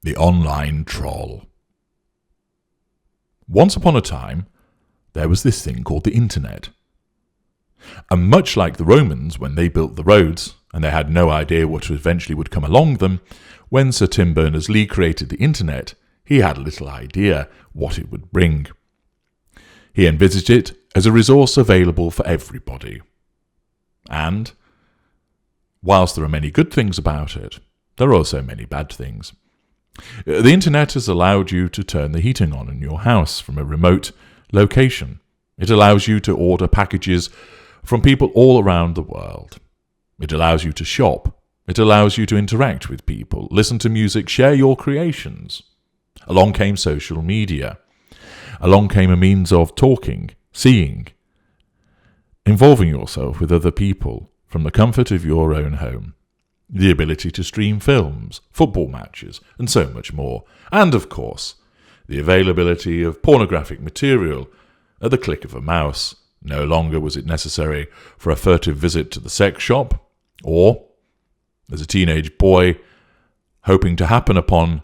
The online troll. Once upon a time, there was this thing called the internet. And much like the Romans when they built the roads, and they had no idea what eventually would come along them, when Sir Tim Berners-Lee created the internet, he had little idea what it would bring. He envisaged it as a resource available for everybody. And, whilst there are many good things about it, there are also many bad things. The internet has allowed you to turn the heating on in your house from a remote location. It allows you to order packages from people all around the world. It allows you to shop. It allows you to interact with people, listen to music, share your creations. Along came social media. Along came a means of talking, seeing, involving yourself with other people from the comfort of your own home. The ability to stream films, football matches, and so much more. And, of course, the availability of pornographic material at the click of a mouse. No longer was it necessary for a furtive visit to the sex shop, or, as a teenage boy, hoping to happen upon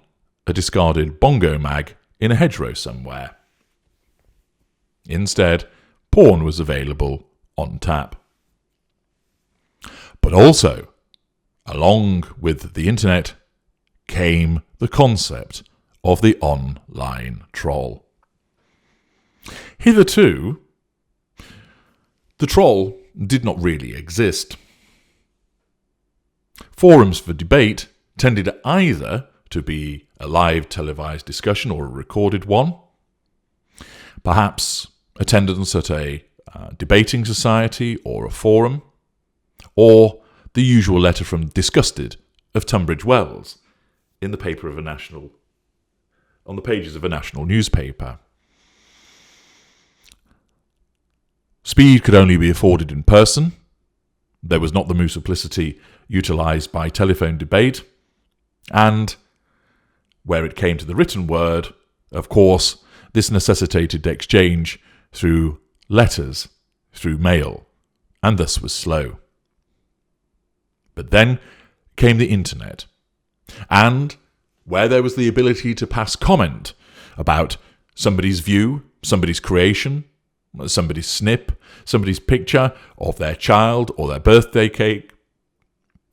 a discarded bongo mag in a hedgerow somewhere. Instead, porn was available on tap. But also, along with the internet came the concept of the online troll. Hitherto, the troll did not really exist. Forums for debate tended either to be a live televised discussion or a recorded one, perhaps attendance at a debating society or a forum, or the usual letter from Disgusted of Tunbridge Wells in the paper of on the pages of a national newspaper. Speed could only be afforded in person. There was not the multiplicity utilised by telephone debate. And where it came to the written word, of course, this necessitated exchange through letters, through mail, and thus was slow. But then came the internet, and where there was the ability to pass comment about somebody's view, somebody's creation, somebody's snip, somebody's picture of their child or their birthday cake,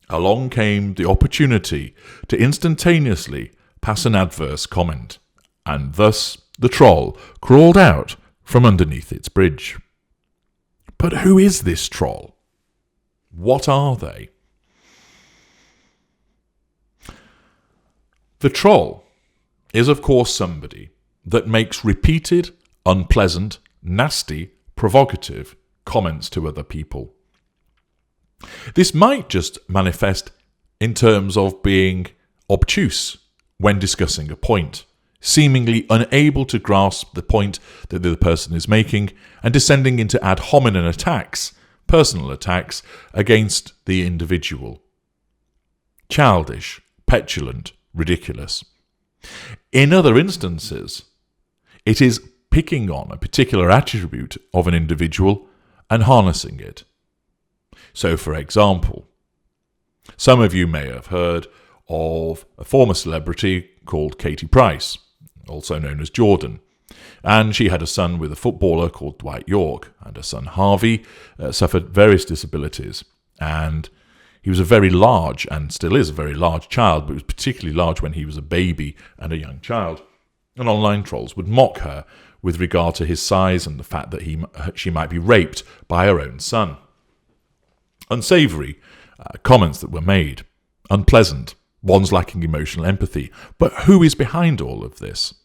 along came the opportunity to instantaneously pass an adverse comment, and thus the troll crawled out from underneath its bridge. But who is this troll? What are they? The troll is, of course, somebody that makes repeated, unpleasant, nasty, provocative comments to other people. This might just manifest in terms of being obtuse when discussing a point, seemingly unable to grasp the point that the other person is making, and descending into ad hominem attacks, personal attacks, against the individual. Childish, petulant, ridiculous. In other instances, it is picking on a particular attribute of an individual and harnessing it. So, for example, some of you may have heard of a former celebrity called Katie Price, also known as Jordan, and she had a son with a footballer called Dwight York, and her son Harvey suffered various disabilities, and he was a very large, and still is a very large child, but was particularly large when he was a baby and a young child. And online trolls would mock her with regard to his size and the fact that she might be raped by her own son. Unsavoury comments that were made, unpleasant, ones lacking emotional empathy. But who is behind all of this?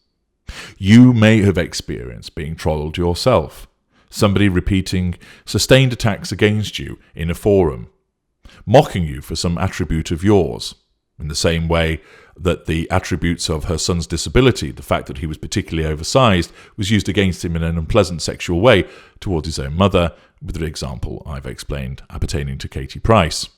You may have experienced being trolled yourself, somebody repeating sustained attacks against you in a forum, mocking you for some attribute of yours, in the same way that the attributes of her son's disability, the fact that he was particularly oversized, was used against him in an unpleasant sexual way towards his own mother, with the example I've explained appertaining to Katie Price.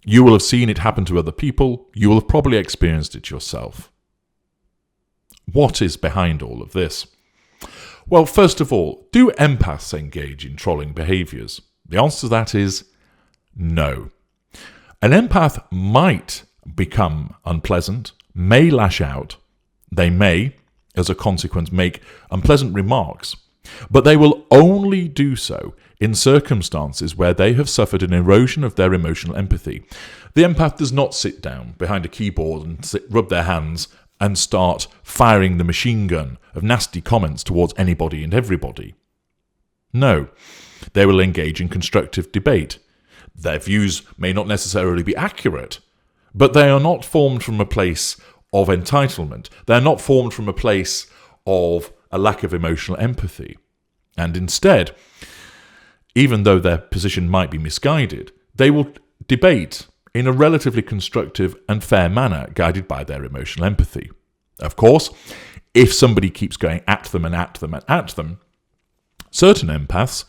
You will have seen it happen to other people. You will have probably experienced it yourself. What is behind all of this? Well, first of all, do empaths engage in trolling behaviours? The answer to that is no. An empath might become unpleasant, may lash out, they may, as a consequence, make unpleasant remarks, but they will only do so in circumstances where they have suffered an erosion of their emotional empathy. The empath does not sit down behind a keyboard and rub their hands and start firing the machine gun of nasty comments towards anybody and everybody. No, they will engage in constructive debate. Their views may not necessarily be accurate, but they are not formed from a place of entitlement. They're not formed from a place of a lack of emotional empathy. And instead, even though their position might be misguided, they will debate in a relatively constructive and fair manner, guided by their emotional empathy. Of course, if somebody keeps going at them and at them and at them, certain empaths,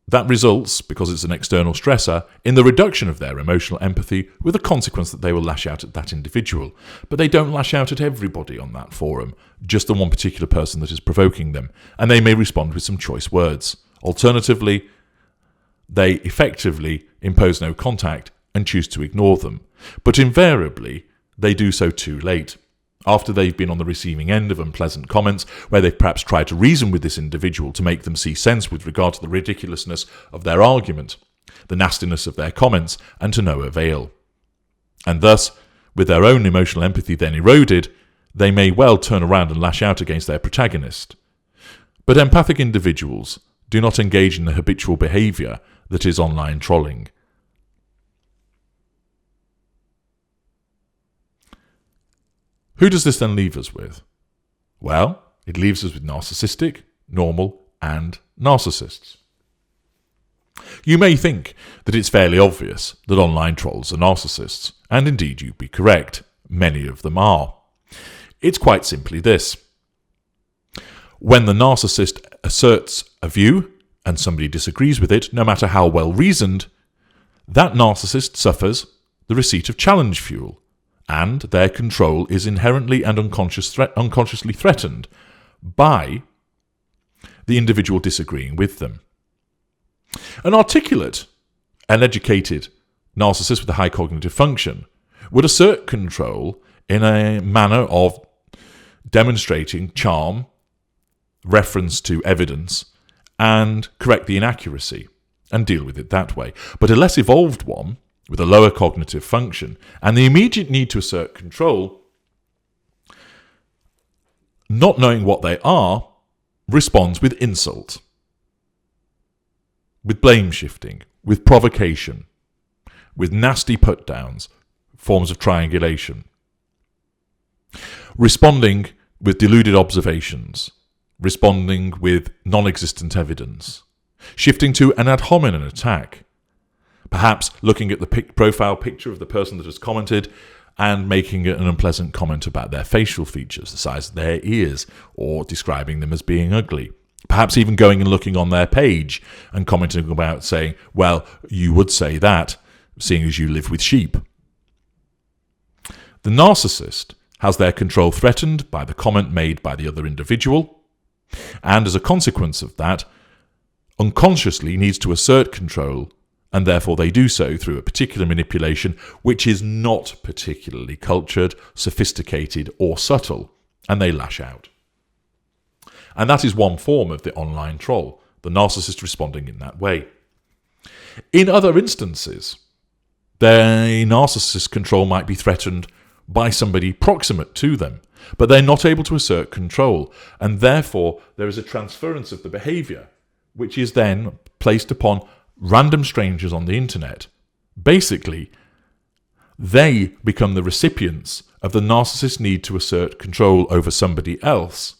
that results, because it's an external stressor, in the reduction of their emotional empathy, with the consequence that they will lash out at that individual. But they don't lash out at everybody on that forum, just the one particular person that is provoking them, and they may respond with some choice words. Alternatively, they effectively impose no contact and choose to ignore them. But invariably, they do so too late, after they've been on the receiving end of unpleasant comments, where they've perhaps tried to reason with this individual to make them see sense with regard to the ridiculousness of their argument, the nastiness of their comments, and to no avail. And thus, with their own emotional empathy then eroded, they may well turn around and lash out against their protagonist. But empathic individuals do not engage in the habitual behaviour that is online trolling. Who does this then leave us with? Well, it leaves us with narcissistic, normal, and narcissists. You may think that it's fairly obvious that online trolls are narcissists, and indeed you'd be correct. Many of them are. It's quite simply this. When the narcissist asserts a view, and somebody disagrees with it, no matter how well reasoned, that narcissist suffers the receipt of challenge fuel, and their control is inherently and unconsciously threatened by the individual disagreeing with them. An articulate and educated narcissist with a high cognitive function would assert control in a manner of demonstrating charm, reference to evidence, and correct the inaccuracy, and deal with it that way. But a less evolved one, with a lower cognitive function, and the immediate need to assert control, not knowing what they are, responds with insult, with blame shifting, with provocation, with nasty put-downs, forms of triangulation, responding with deluded observations, responding with non-existent evidence, shifting to an ad hominem attack, perhaps looking at the profile picture of the person that has commented and making an unpleasant comment about their facial features, the size of their ears, or describing them as being ugly. Perhaps even going and looking on their page and commenting about saying, well, you would say that, seeing as you live with sheep. The narcissist has their control threatened by the comment made by the other individual, and as a consequence of that, unconsciously needs to assert control, and therefore they do so through a particular manipulation which is not particularly cultured, sophisticated, or subtle, and they lash out. And that is one form of the online troll, the narcissist responding in that way. In other instances, their narcissist control might be threatened by somebody proximate to them, but they're not able to assert control, and therefore there is a transference of the behaviour, which is then placed upon random strangers on the internet. Basically, they become the recipients of the narcissist's need to assert control over somebody else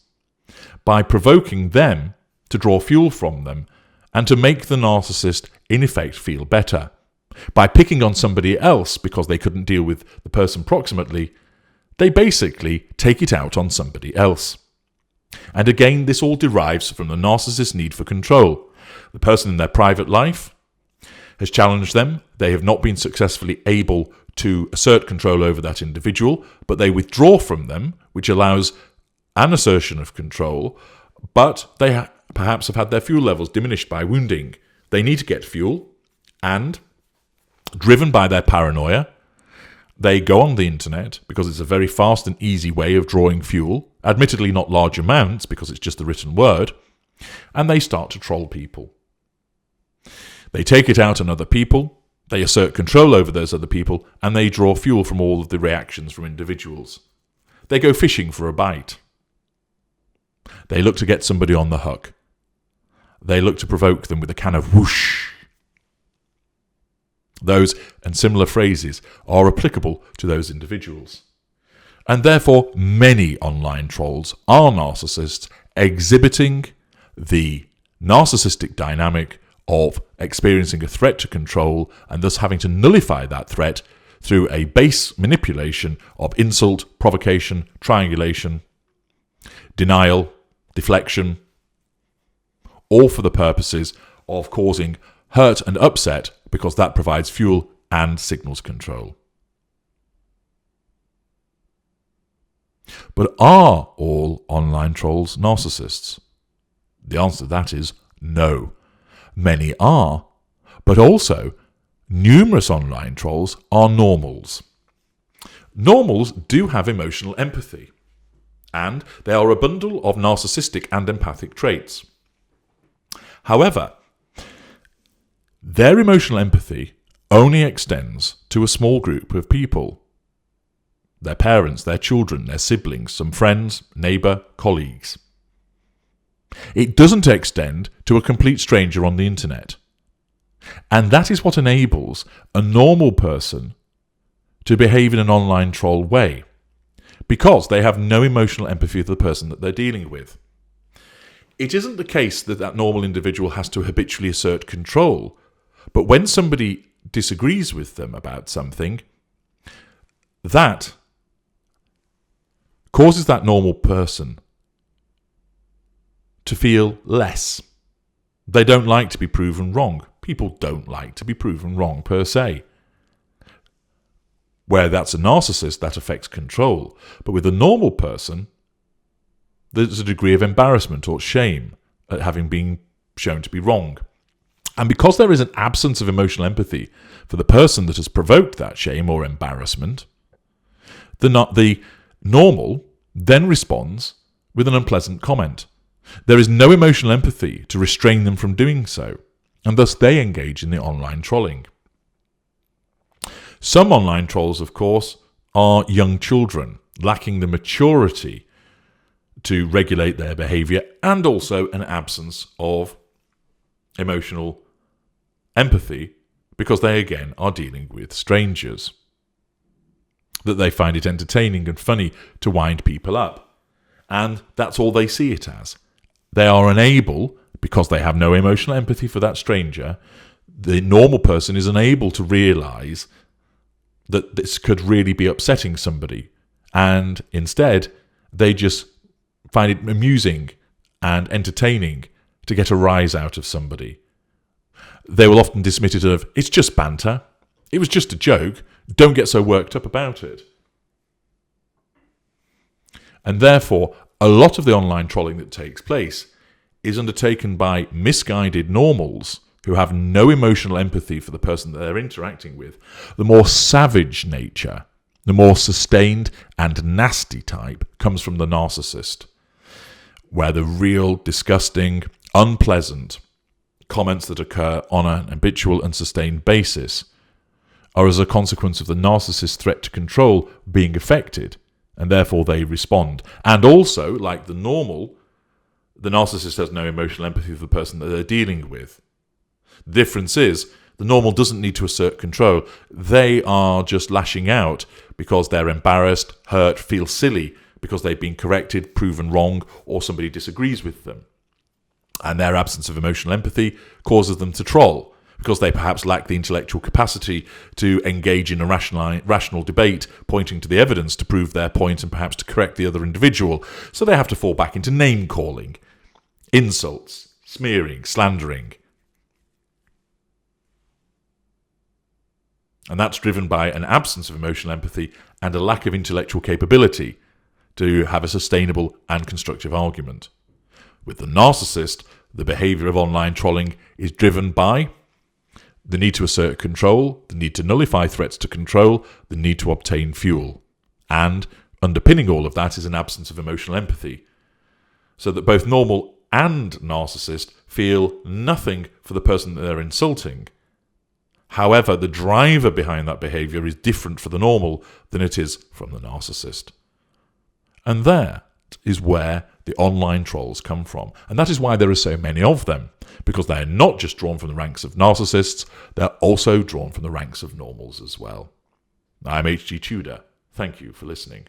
by provoking them to draw fuel from them and to make the narcissist, in effect, feel better. By picking on somebody else because they couldn't deal with the person proximately, they basically take it out on somebody else. And again, this all derives from the narcissist's need for control. The person in their private life has challenged them. They have not been successfully able to assert control over that individual, but they withdraw from them, which allows an assertion of control, but they perhaps have had their fuel levels diminished by wounding. They need to get fuel, and Driven by their paranoia, they go on the internet because it's a very fast and easy way of drawing fuel, admittedly not large amounts because it's just the written word, and they start to troll people. They take it out on other people, they assert control over those other people, and they draw fuel from all of the reactions from individuals. They go fishing for a bite. They look to get somebody on the hook. They look to provoke them with a kind of whoosh. Those and similar phrases are applicable to those individuals. And therefore, many online trolls are narcissists exhibiting the narcissistic dynamic of experiencing a threat to control and thus having to nullify that threat through a base manipulation of insult, provocation, triangulation, denial, deflection, all for the purposes of causing hurt and upset because that provides fuel and signals control. But are all online trolls narcissists? The answer to that is no. Many are, but also numerous online trolls are normals. Normals do have emotional empathy, and they are a bundle of narcissistic and empathic traits. However, their emotional empathy only extends to a small group of people. Their parents, their children, their siblings, some friends, neighbour, colleagues. It doesn't extend to a complete stranger on the internet. And that is what enables a normal person to behave in an online troll way, because they have no emotional empathy for the person that they're dealing with. It isn't the case that that normal individual has to habitually assert control, but when somebody disagrees with them about something, that causes that normal person to feel less. They don't like to be proven wrong. People don't like to be proven wrong per se. Where that's a narcissist, that affects control. But with a normal person, there's a degree of embarrassment or shame at having been shown to be wrong. And because there is an absence of emotional empathy for the person that has provoked that shame or embarrassment, the normal then responds with an unpleasant comment. There is no emotional empathy to restrain them from doing so, and thus they engage in the online trolling. Some online trolls, of course, are young children, lacking the maturity to regulate their behaviour, and also an absence of emotional empathy because they, again, are dealing with strangers. That they find it entertaining and funny to wind people up. And that's all they see it as. They are unable, because they have no emotional empathy for that stranger, the normal person is unable to realise that this could really be upsetting somebody. And instead, they just find it amusing and entertaining to get a rise out of somebody. They will often dismiss it of, it's just banter, it was just a joke, don't get so worked up about it. And therefore, a lot of the online trolling that takes place is undertaken by misguided normals who have no emotional empathy for the person that they're interacting with. The more savage nature, the more sustained and nasty type comes from the narcissist, where the real, disgusting, unpleasant comments that occur on an habitual and sustained basis are as a consequence of the narcissist's threat to control being affected, and therefore they respond. And also, like the normal, the narcissist has no emotional empathy for the person that they're dealing with. The difference is, the normal doesn't need to assert control. They are just lashing out because they're embarrassed, hurt, feel silly because they've been corrected, proven wrong, or somebody disagrees with them. And their absence of emotional empathy causes them to troll, because they perhaps lack the intellectual capacity to engage in a rational debate, pointing to the evidence to prove their point and perhaps to correct the other individual. So they have to fall back into name-calling, insults, smearing, slandering. And that's driven by an absence of emotional empathy and a lack of intellectual capability to have a sustainable and constructive argument. With the narcissist, the behaviour of online trolling is driven by the need to assert control, the need to nullify threats to control, the need to obtain fuel. And underpinning all of that is an absence of emotional empathy, so that both normal and narcissist feel nothing for the person that they're insulting. However, the driver behind that behaviour is different for the normal than it is from the narcissist. And that is where the online trolls come from. And that is why there are so many of them, because they're not just drawn from the ranks of narcissists, they're also drawn from the ranks of normals as well. I'm H.G. Tudor. Thank you for listening.